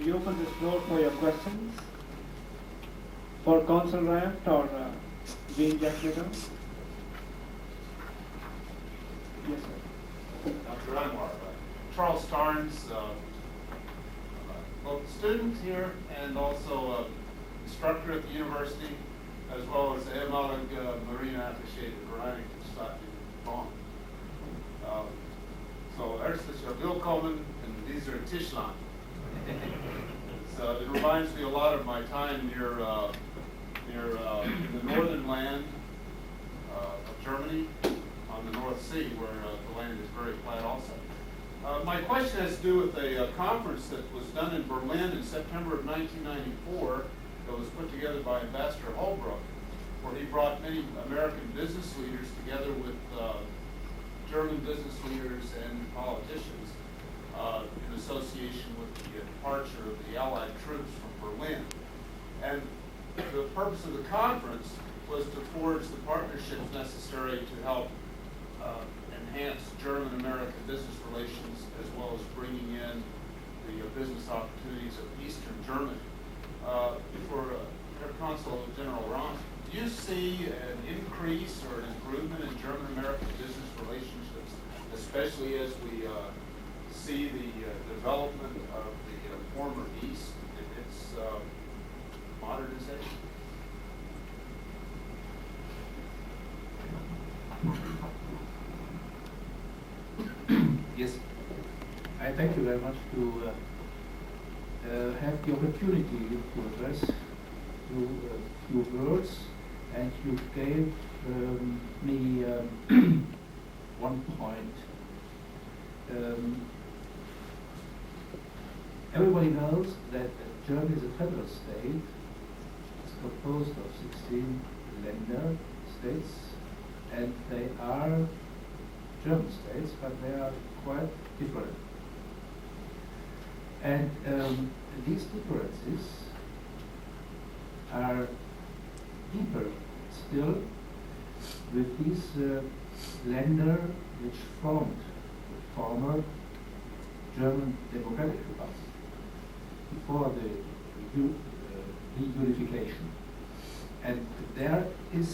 we open this floor for your questions for Consul Ranft or Jean Jacquemetton. Yes, sir. Dr. Anwar, Charles Starnes, both student here and also instructor at the university, as well as ehemalig marine attaché de Verenigde Staten Bonn. So, erst is willkommen, and these are Tischland. So it reminds me a lot of my time near in the northern land of Germany, on the North Sea, where the land is very flat also. My question has to do with a conference that was done in Berlin in September of 1994 that was put together by Ambassador Holbrook, where he brought many American business leaders together with German business leaders and politicians in association with the departure of the Allied troops from Berlin. And the purpose of the conference was to forge the partnerships necessary to help enhance German-American business relations, as well as bringing in the business opportunities of Eastern Germany. For Herr Consul General Ranft, do you see an increase or an improvement in German-American business relationships, especially as we see the development of the former East and its modernization? Yes, I thank you very much to have the opportunity to address you a few words, and you gave me one point. Everybody knows that Germany is a federal state. It's composed of 16 Länder, states, and they are German states, but they are quite different. And these differences are deeper still with these Länder which formed the former German Democratic Republic before the reunification. And there is,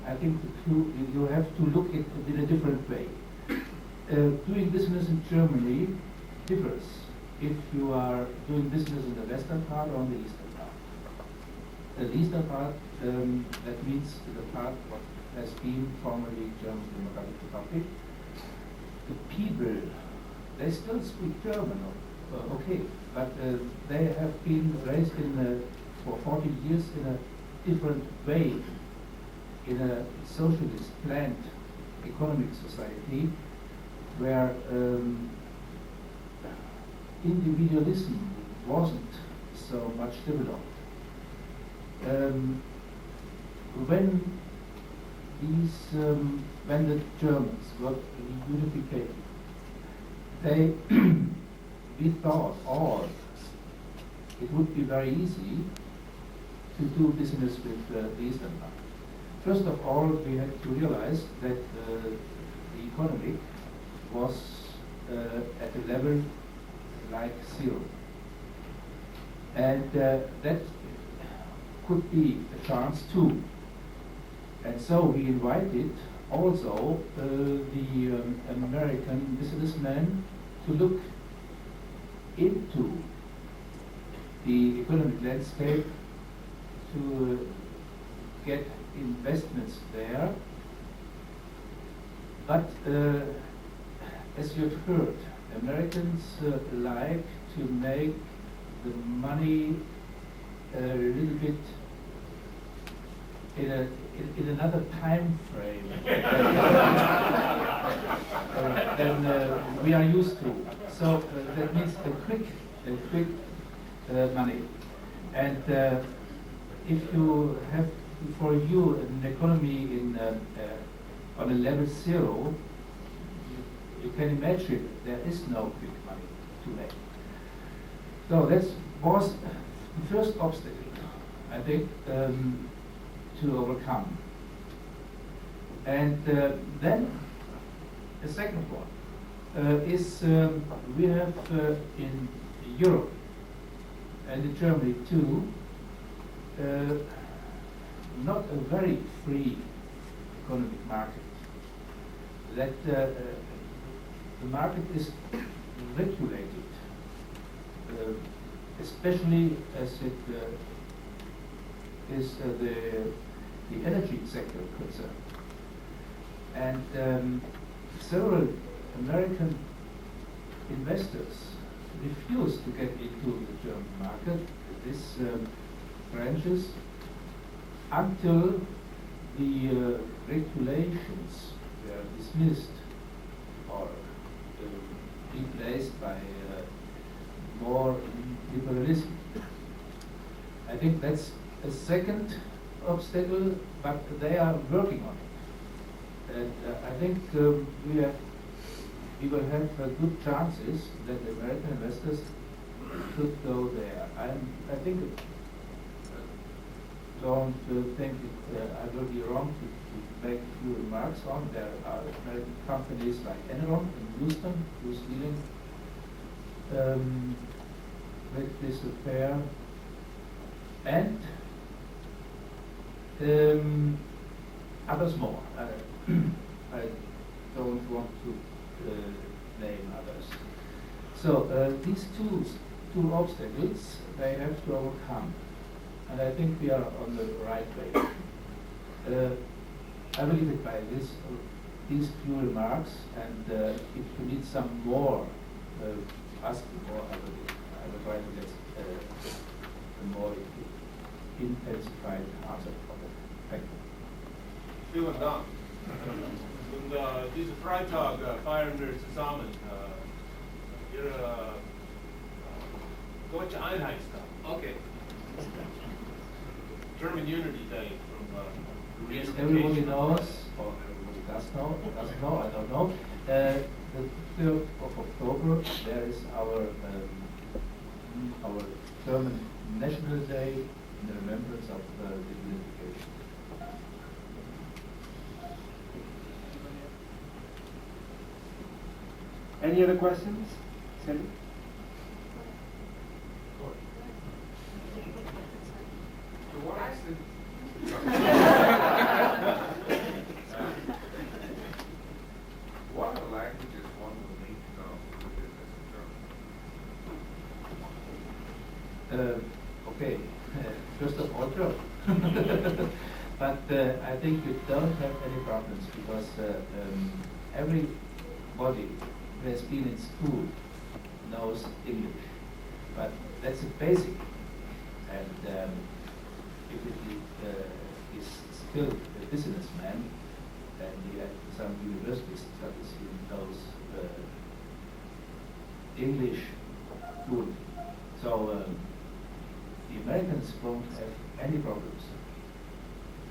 I think you have to look at it in a different way. Doing business in Germany differs if you are doing business in the western part or in the eastern part. The eastern part, that means the part what has been formerly German Democratic Republic. The people, they still speak German, okay, but they have been raised for 40 years in a different way, in a socialist planned economic society where individualism wasn't so much developed. When the Germans got reunificated, we thought all it would be very easy to do business with the Eastern part. First of all, we had to realize that the economy was at a level like zero. And that could be a chance too. And so we invited also the American businessmen to look into the economic landscape, to get investments there. But as you've heard, Americans like to make the money a little bit in another time frame than we are used to. So that means a quick money. And if you have for you an economy on a level zero, you can imagine there is no quick money to make. So that was the first obstacle, I think, to overcome. And then the second one, is we have in Europe and in Germany too not a very free economic market. That the market is regulated, especially as it is the energy sector concerned. And several American investors refuse to get into the German market, these branches, until the regulations were dismissed or replaced by more liberalism. I think that's a second obstacle, but they are working on it. And I think we will have good chances that the American investors should go there. I think don't think I will be wrong to make a few remarks on. There are American companies like Enron in Houston who's dealing with this affair, and others more. I don't want to name others. So these two obstacles they have to overcome. And I think we are on the right way. I will leave it by these few remarks, and if you need some more, ask me more. I will try to get a more intensified answer from it. Thank you. Vielen Dank. Und diese Freitag feiern wir zusammen Ihre Deutsche Einheitstag. Okay. German Unity Day from Yes, everybody knows, or everybody doesn't know, I don't know. The 3rd of October, there is our German National Day in the remembrance of the unification. Any other questions? Cindy? What are languages one will need to know for business in German? Okay, first of all, German. But I think you don't have any problems because everybody who has been in school knows English. But that's a basic. And if it is still a businessman, and he had some university studies, he knows English fluently. So the Americans won't have any problems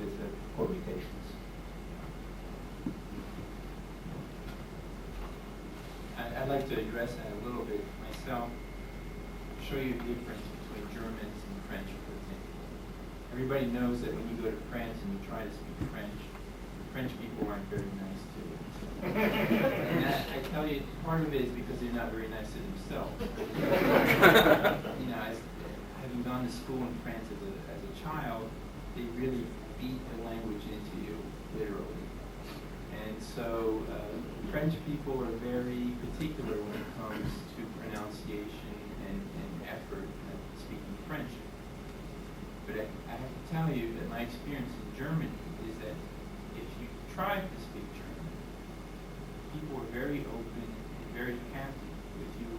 with communications. I'd like to address that a little bit myself, show you the difference between Germans and French, for example. Everybody knows that when you go to France and you try to speak French, the French people aren't very nice to you. And I tell you, part of it is because they're not very nice to themselves. You know, having gone to school in France as a child, they really beat the language into you, literally. And so French people are very particular when it comes to pronunciation and effort at speaking French. But I have to tell you that my experience in Germany is that if you try to speak German, people are very open and very happy with you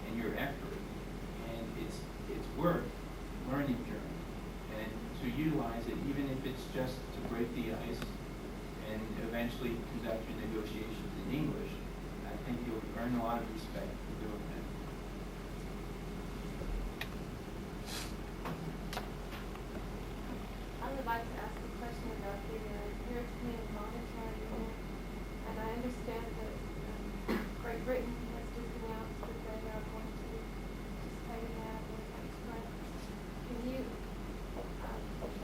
and your effort. And it's worth learning German and to utilize it, even if it's just to break the ice and eventually conduct your negotiations in English. I think you'll earn a lot of respect for doing that. I would like to ask a question about the European monetary union, and I understand that Great Britain has just announced that they are going to just pay that next month. Can you,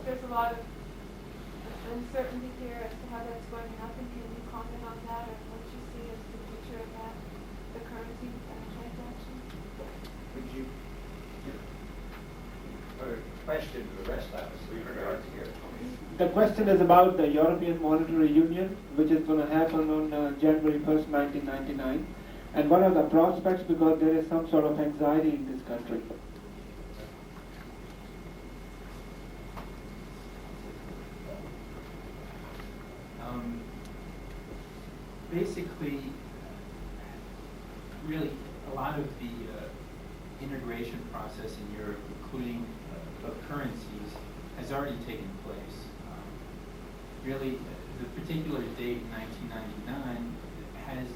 there's a lot of uncertainty here as to how that's going to happen. Can you comment on that, or what you see as the future of that? question to the rest of us with regards here? The question is about the European Monetary Union, which is going to happen on January 1st, 1999. And what are the prospects, because there is some sort of anxiety in this country. Basically, really, a lot of the integration process in Europe, including of currencies, has already taken place. Really, the particular date, 1999, has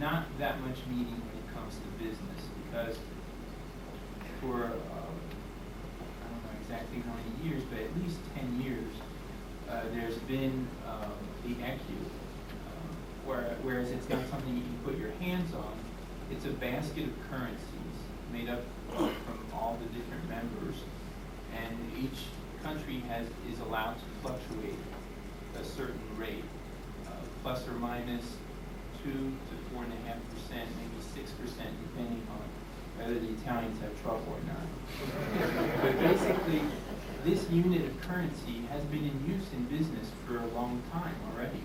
not that much meaning when it comes to business, because for, I don't know exactly how many years, but at least 10 years, there's been the ECU, whereas it's not something you can put your hands on. It's a basket of currencies made up from all the different members, and each country is allowed to fluctuate a certain rate, plus or minus 2 to 4.5%, maybe 6%, depending on whether the Italians have trouble or not. But basically, this unit of currency has been in use in business for a long time already.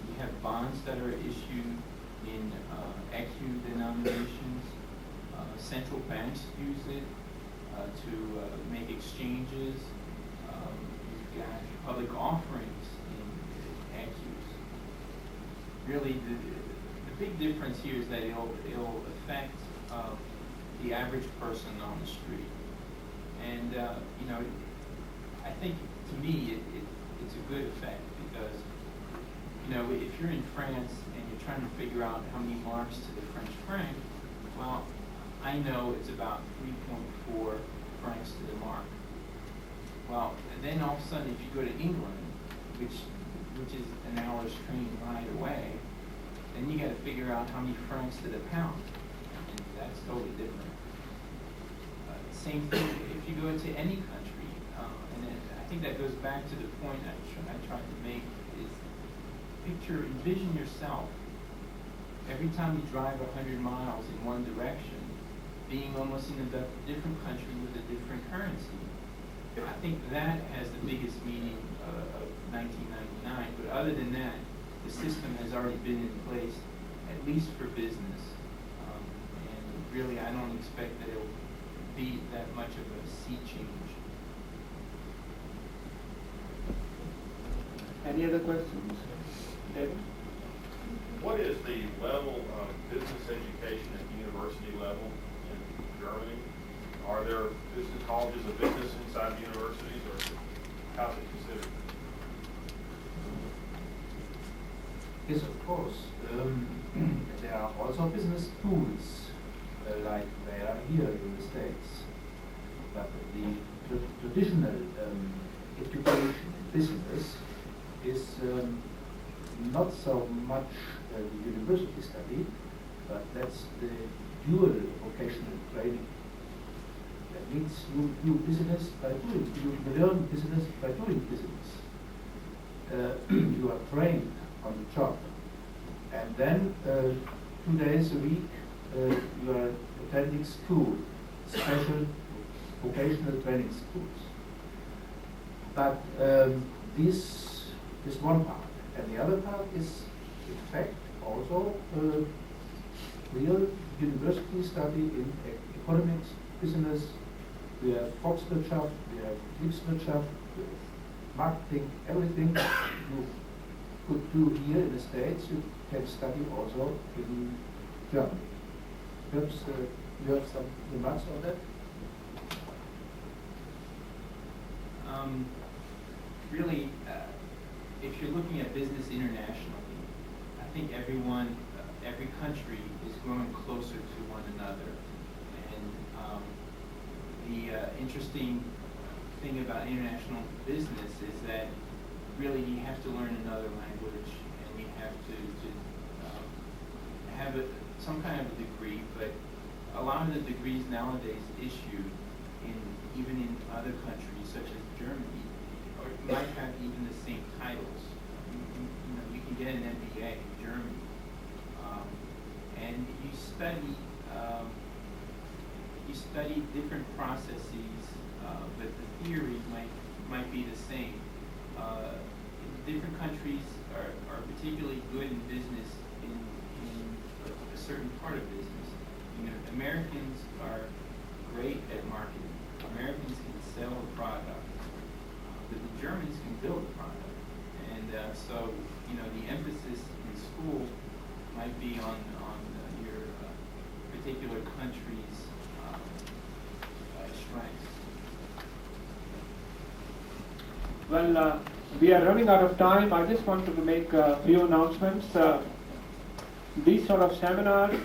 You have bonds that are issued in ECU denominations. Central banks use it to make exchanges. You've got public offerings in ECUs. Really, the big difference here is that it'll affect the average person on the street. And, you know, I think, to me, it's a good effect, because, you know, if you're in France and you're trying to figure out how many marks to the French franc, well, I know it's about 3.4 francs to the mark. Well, and then all of a sudden, if you go to England, which is an hour's train ride away, then you got to figure out how many francs to the pound, and that's totally different. Same thing if you go into any country, and I think that goes back to the point I tried to make, is envision yourself, every time you drive 100 miles in one direction, being almost in a different country with a different currency. I think that has the biggest meaning of 1999, but other than that, the system has already been in place, at least for business. And really, I don't expect that it'll be that much of a sea change. Any other questions? David? What is the level of business education at university level in Germany? Are there business colleges of business inside the universities, or how is it considered? Yes, of course. There are also business schools, like they are here in the States. But the traditional education in business is not so much the university study, but that's the dual vocational training. That means you do business by doing, you learn business by doing business. You are trained on the job, and then 2 days a week you are attending school, special vocational training schools. But this is one part, and the other part is, in fact, also real university study in economics, business. We have Volkswirtschaft, we have Betriebswirtschaft, marketing, everything you could do here in the States, you can study also in Germany. Perhaps you have some remarks on that? Really, if you're looking at business internationally, I think every country is growing closer to one another. And the interesting thing about international business is that really you have to learn another language, and you have to have some kind of a degree, but a lot of the degrees nowadays issued even in other countries such as Germany, or might have even the same titles. You can get an MBA in Germany, and you study you study different processes, but the theory might be the same. Different countries are particularly good in business in a certain part of business. You know, Americans are great at marketing. Americans can sell a product, but the Germans can build a product. And so, you know, the emphasis in school might be on your particular country's strengths. Well, we are running out of time. I just wanted to make a few announcements. These sort of seminars,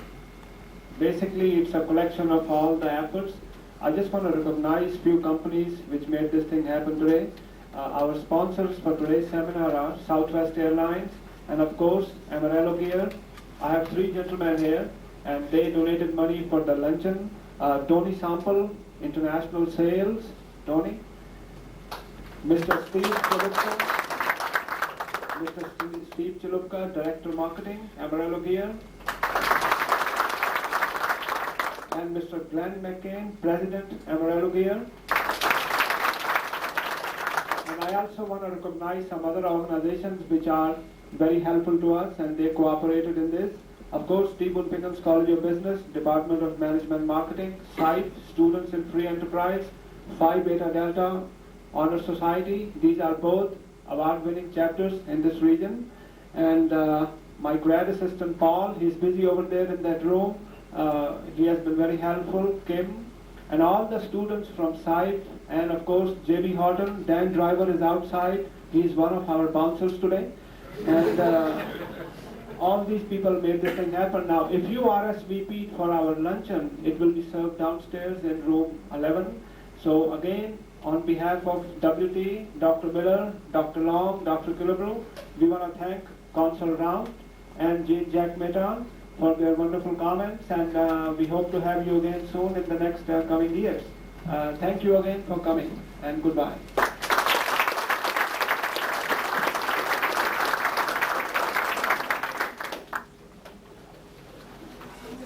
basically it's a collection of all the efforts. I just want to recognize few companies which made this thing happen today. Our sponsors for today's seminar are Southwest Airlines and of course Amarillo Gear. I have three gentlemen here and they donated money for the luncheon. Tony Sample, International Sales, Tony. Mr. Steve Chilupka, Director Marketing, Amarillo Gear. And Mr. Glenn McCain, President, Amarillo Gear. And I also want to recognize some other organizations which are very helpful to us and they cooperated in this. Of course, Pickens College of Business, Department of Management Marketing, Syed, Students in Free Enterprise, Phi Beta Delta, Honor Society. These are both award-winning chapters in this region. And my grad assistant Paul, he's busy over there in that room. He has been very helpful, Kim. And all the students from Syed and of course J.B. Horton, Dan Driver is outside. He's one of our bouncers today. And all these people made this thing happen. Now, if you RSVP for our luncheon, it will be served downstairs in room 11. So again, on behalf of WT, Dr. Miller, Dr. Long, Dr. Killebrew, we want to thank Consul Ranft and Jacquemetton for their wonderful comments, and we hope to have you again soon in the next coming years. Thank you again for coming, and goodbye.